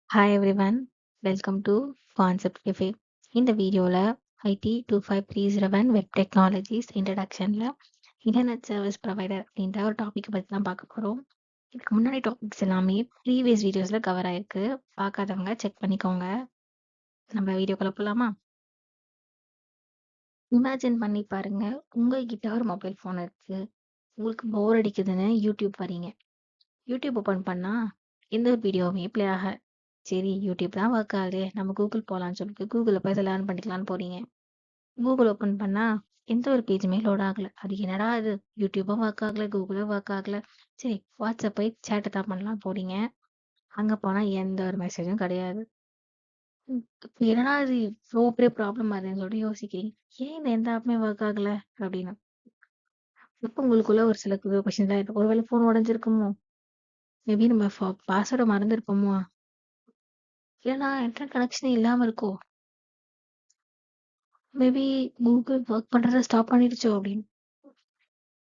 Hi everyone, welcome to Concept Cafe. இந்த வீடியோல ID 2537 web technologies இன்ட்ரடக்ஷன்ல இன்டர்நெட் சர்வீஸ் ப்ரொவைடர் அப்படின்ற ஒரு டாபிக் பற்றி தான் பார்க்க போகிறோம். இதுக்கு முன்னாடி டாபிக்ஸ் எல்லாமே ப்ரீவியஸ் வீடியோஸில் கவர் ஆயிருக்கு. பார்க்காதவங்க செக் பண்ணிக்கோங்க. நம்ம வீடியோக்குள்ள போகலாமா? இமேஜின் பண்ணி பாருங்க, உங்ககிட்ட ஒரு மொபைல் ஃபோன் இருக்கு. உங்களுக்கு போர் அடிக்குதுன்னு யூடியூப் வரீங்க. யூடியூப் ஓப்பன் பண்ணா எந்த ஒரு வீடியோவுமே ப்ளே ஆக சரி யூடியூப் தான் ஒர்க் ஆகுது நம்ம கூகுள் போகலான்னு சொல்லிட்டு கூகுளில் போய் லேர்ன் பண்ணிக்கலான்னு போறீங்க. கூகுள் ஓப்பன் பண்ணா எந்த ஒரு பேஜுமே லோட் ஆகல. அது என்னடா இது, யூடியூபும் ஒர்க் ஆகல, கூகுளும் ஒர்க் ஆகல. சரி வாட்ஸ்அப் போய் சேட்டை தான் பண்ணலாம் போறீங்க. அங்க போனா எந்த ஒரு மெசேஜும் கிடையாது. இப்ப என்னடா இது இவ்வளோ பெரிய ப்ராப்ளம் ஆகுதுன்னு சொல்லிட்டு யோசிக்கிறீங்க. ஏன் இந்த எந்த ஆப்புமே ஒர்க் ஆகல அப்படின்னு. இப்போ உங்களுக்குள்ள ஒரு சில கொஸ்டின் தான் இருக்கும். ஒருவேளை ஃபோன் உடஞ்சிருக்குமோ, மேபி நம்ம பாஸ்வேர்டை மறந்துருப்போமோ, இல்லைனா இன்டர்நெட் கனெக்ஷனே இல்லாம இருக்கோ, மேபி கூகுள் ஒர்க் பண்றத ஸ்டாப் பண்ணிடுச்சோ அப்படின்னு.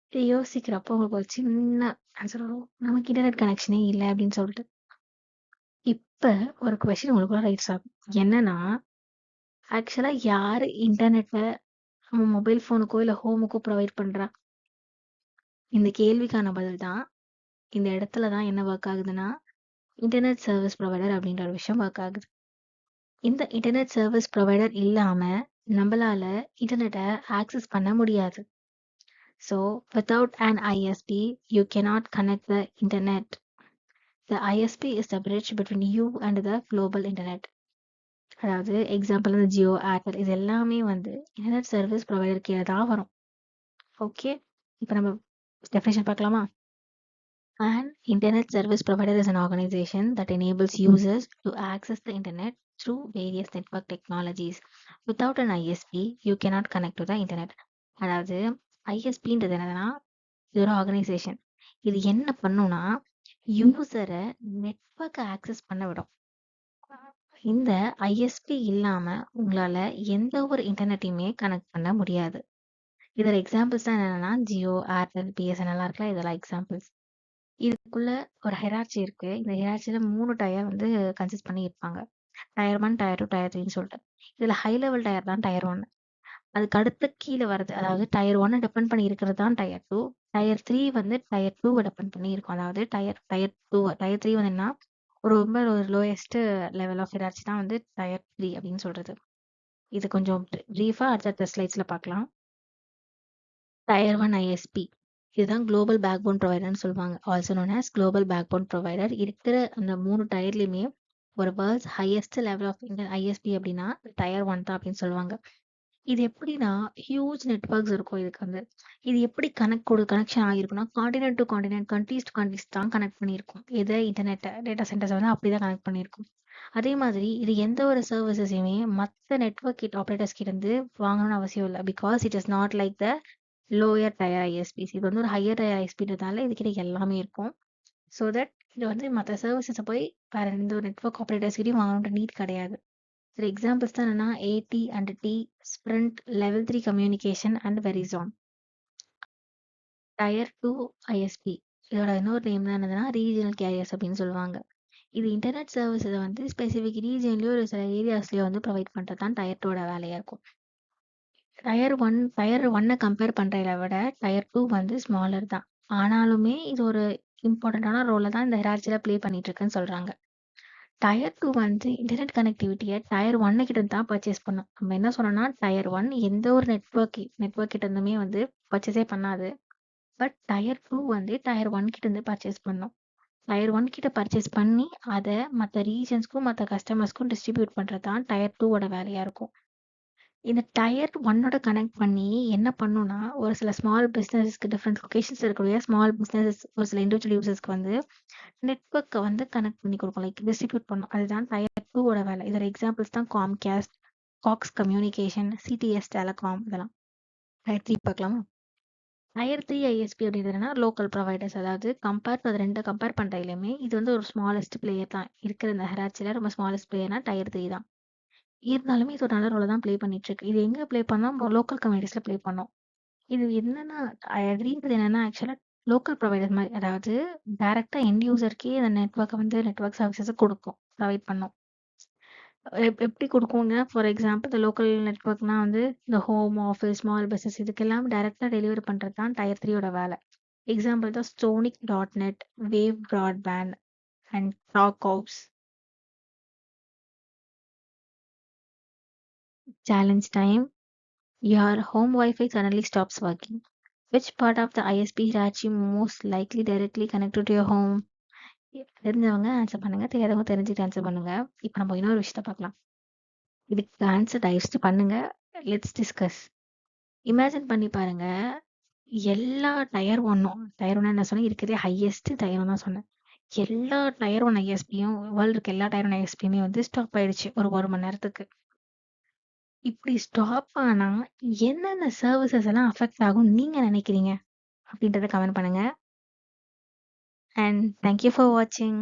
இதை யோசிக்கிறப்போ உங்களுக்கு ஒரு சின்ன ஆன்சர் வரும், நமக்கு இன்டர்நெட் கனெக்ஷனே இல்லை அப்படின்னு சொல்லிட்டு. இப்ப ஒரு கொஸ்டின் உங்களுக்குள்ள ரைட்ஸ் ஆகும். என்னன்னா, ஆக்சுவலா யாரு இன்டர்நெட்டை நம்ம மொபைல் ஃபோனுக்கோ இல்லை ஹோமுக்கோ ப்ரொவைட் பண்றா? இந்த கேள்விக்கான பதில் தான் இந்த இடத்துல தான் என்ன ஒர்க் ஆகுதுன்னா, இன்டர்நெட் சர்வீஸ் ப்ரொவைடர் அப்படின்ற ஒரு விஷயம் ஒர்க் ஆகுது. இந்த இன்டர்நெட் சர்வீஸ் ப்ரொவைடர் இல்லாம நம்மளால இன்டர்நெட்டை ஆக்சஸ் பண்ண முடியாது. So, without an ISP, you cannot connect the internet. The ISP is the bridge between you and the global internet. அதாவது எக்ஸாம்பிள் வந்து ஜியோ, ஏர்டெல் இது எல்லாமே வந்து இன்டர்நெட் சர்வீஸ் ப்ரொவைடர் கீழே தான் வரும். ஓகே, இப்போ நம்ம டெஃபினேஷன் பார்க்கலாமா? An internet service provider is an organization that enables users to access the internet through various network technologies. Without an ISP, you cannot connect to the internet. அதாவது ஐஎஸ்பின்றது என்னதுன்னா, இது ஒரு ஆர்கனைசேஷன். இது என்ன பண்ணும்னா, யூசரை நெட்வொர்க்கை ஆக்சஸ் பண்ண விடும். இந்த ஐஎஸ்பி இல்லாம உங்களால எந்த ஒரு இன்டர்நெட்டையுமே கனெக்ட் பண்ண முடியாது. இதோட எக்ஸாம்பிள்ஸ் தான் என்னன்னா, ஜியோ, ஏர்டெல், பிஎஸ்என்எல்லாம் இருக்கலாம். இதெல்லாம் எக்ஸாம்பிள்ஸ். இதுக்குள்ள ஒரு ஹெரார்ச்சி இருக்கு. இந்த ஹெரார்ச்சியில 3 டயர் வந்து கன்சிஸ்ட் பண்ணி இருப்பாங்க. டயர் 1, டயர் 2, டயர் 3ன்னு சொல்லிட்டு. இதுல ஹை லெவல் டயர் தான் டயர் 1. அதுக்கு அடுத்து கீழே வருது. அதாவது டயர் 1 டிபெண்ட் பண்ணி இருக்கிறது தான் டயர் 2. டயர் 3 வந்து டயர் 2 டிபெண்ட் பண்ணி இருக்கும். அதாவது டயர் டயர் 2 டயர் 3 வந்து என்ன, ரொம்ப ஒரு லோயஸ்ட் லெவல் ஆஃப் ஹெரார்ச்சி தான் வந்து டயர் 3 அப்படின்னு சொல்றது. இது கொஞ்சம் பிரீஃபா அடுத்த ஸ்லைட்ஸ்ல பார்க்கலாம். டயர் 1 ஐஎஸ்பி இதுதான் குளோபல் பேக்போன் ப்ரொவைடர்னு சொல்லுவாங்க. Also known as global backbone provider. இருக்கிற அந்த 3 டயர்லையுமே ஒரு world's highest level of ISP அப்படின்னா டயர் 1 தான் அப்படின்னு சொல்லுவாங்க. இது எப்படின்னா ஹியூஜ் நெட்வொர்க்ஸ் இருக்கும். இதுக்கு வந்து இது எப்படி கனெக்ஷன் ஆகிருக்குன்னா, continent to continent, countries to countries தான் கனெக்ட் பண்ணியிருக்கும். எதை இன்டர்நெட் டேட்டா சென்டர்ஸ் வந்து அப்படிதான் கனெக்ட் பண்ணியிருக்கும். அதே மாதிரி இது எந்த ஒரு சர்வீசஸையுமே மற்ற நெட்வொர்க் ஆப்ரேட்டர்ஸ் கிட்ட இருந்து வாங்கணும்னு அவசியம் இல்லை. Because it is not like the lower tier ISPs. இது வந்து ஒரு ஹையர் டயர் ஐஎஸ்பின்றதால இதுக்கிட்ட எல்லாமே இருக்கும். ஸோ தட் இது வந்து மற்ற சர்வீசஸை போய் வேற எந்த ஒரு நெட்வொர்க் ஆப்ரேட்டர்ஸ் கிட்டையும் வாங்கணுன்ற நீட் கிடையாது. சரி, எக்ஸாம்பிள்ஸ் தான் என்னன்னா AT&T, Sprint, level 3 communication and Verizon. Tier 2 ISP இதோட இன்னொரு நேம் தான் என்னதுன்னா ரீஜனல் கேரியர்ஸ் அப்படின்னு சொல்லுவாங்க. இது இன்டர்நெட் சர்வீஸை வந்து ஸ்பெசிஃபிக் ரீஜன்லயோ ஒரு சில ஏரியாஸ்லயோ வந்து ப்ரொவைட் பண்ணுறது தான் டயர் 2 வேலையா இருக்கும். டயர் 1 கம்பேர் பண்றதை விட டயர் 2 வந்து ஸ்மாலர் தான். ஆனாலுமே இது ஒரு இம்பார்ட்டன்டான ரோலை தான் இந்த ஹெரார்ச்சியில ப்ளே பண்ணிட்டு இருக்குன்னு சொல்றாங்க. டயர் 2 வந்து இன்டர்நெட் கனெக்டிவிட்டியை டயர் 1 கிட்ட தான் பர்ச்சேஸ் பண்ணும். நம்ம என்ன சொன்னோம்னா டயர் 1 எந்த ஒரு நெட்வொர்க் கிட்ட இருந்துமே வந்து பர்ச்சேஸே பண்ணாது. பட் டயர் 2 வந்து டயர் 1 கிட்ட இருந்து பர்ச்சேஸ் பண்ணும். டயர் 1 கிட்ட பர்ச்சேஸ் பண்ணி அதை மற்ற ரீஜன்ஸ்க்கும் மற்ற கஸ்டமர்ஸ்க்கும் டிஸ்ட்ரிபியூட் பண்றது தான் டயர் 2 வேலையா இருக்கும். இந்த டயர் 1 கனெக்ட் பண்ணி என்ன பண்ணும்னா, ஒரு சில ஸ்மால் பிசினஸஸ்க்கு டிஃப்ரெண்ட் லொகேஷன்ஸ்ல இருக்கக்கூடிய ஸ்மால் பிசினஸஸ் ஒரு சில இண்டிவிஜுவல் யூசர்ஸ்க்கு வந்து நெட்வொர்க்கை வந்து கனெக்ட் பண்ணி கொடுக்கும், லைக் டிஸ்ட்ரிபியூட் பண்ணும். அதுதான் டயர் 2 வேலை. இதோட எக்ஸாம்பிள்ஸ் தான் Comcast, Cox communication, CDS telecom இதெல்லாம். டயர் 3 பார்க்கலாமா? டயர் 3 ஐஎஸ்பி அப்படின்றதுனா லோக்கல் ப்ரொவைடர்ஸ். அதாவது அது ரெண்டு கம்பேர் பண்றதுலையுமே இது வந்து ஒரு ஸ்மாலஸ்ட் பிளேயர் தான். இருக்கிற இந்த ஹெராச்சியில் ரொம்ப ஸ்மாலஸ்ட் பிளேயர்னா டயர் 3 தான். இருந்தாலுமே இது ஒரு நல்ல ரோலை தான் ப்ளே பண்ணிட்டு இருக்கு. இது எங்க ப்ளே பண்ணோம், லோக்கல் கம்யூனிட்டிஸ்ல ப்ளே பண்ணோம். இது என்னன்னா, ஐ அக்ரின்றது என்னன்னா, ஆக்சுவலா லோக்கல் ப்ரொவைடர் மாரி. அதாவது டைரக்ட்டா எண்ட் யூசருக்கே அந்த நெட்வொர்க் சர்வீசஸ குடுக்கும். ப்ரொவைட் பண்ணும். எப்படி குடுக்கும்னா, ஃபார் எக்ஸாம்பிள் இந்த லோக்கல் நெட்வொர்க்னா வந்து இந்த ஹோம், ஆஃபீஸ், ஸ்மால் பிசினஸ் இதுக்கெல்லாம் டைரக்ட்டா டெலிவரி பண்றது தான் டயர் 3 யோட வேலை. எக்ஸாம்பிள் தான் Stonic dot net, wave broadband and Dogehouse. Challenge time. Your home Wi-Fi suddenly stops working. Which part of the ISP hierarchy most likely directly connected to your home? தெரிஞ்சவங்க answer பண்ணுங்க. தெரியாதவங்க தெரிஞ்சுட்டு answer பண்ணுங்க. இப்போ நம்ம இன்னொரு விஷயத்த பார்க்கலாம். இதுக்கு ஆன்சர் தயவுசெய்து பண்ணுங்க. Let's discuss. இமேஜின் பண்ணி பாருங்க. எல்லா டயர் ஒன்னும் டயர் ஒன் என்ன சொன்னேன்? இருக்கிறதே ஹையஸ்ட் டயர் ஒன் தான் சொன்னேன். எல்லா டயர் ஒன் ஐஎஸ்பியும் வேர்ல்டு இருக்க எல்லா டயர் ஒன் ஐஎஸ்பியுமே வந்து ஸ்டாப் ஆயிடுச்சு ஒரு மணி நேரத்துக்கு. இப்படி ஸ்டாப் ஆனா என்னென்ன சர்வீசஸ் எல்லாம் அஃபெக்ட் ஆகும் நீங்க நினைக்கிறீங்க அப்படின்றத கமெண்ட் பண்ணுங்க. அண்ட் தேங்க்யூ ஃபார் வாட்சிங்.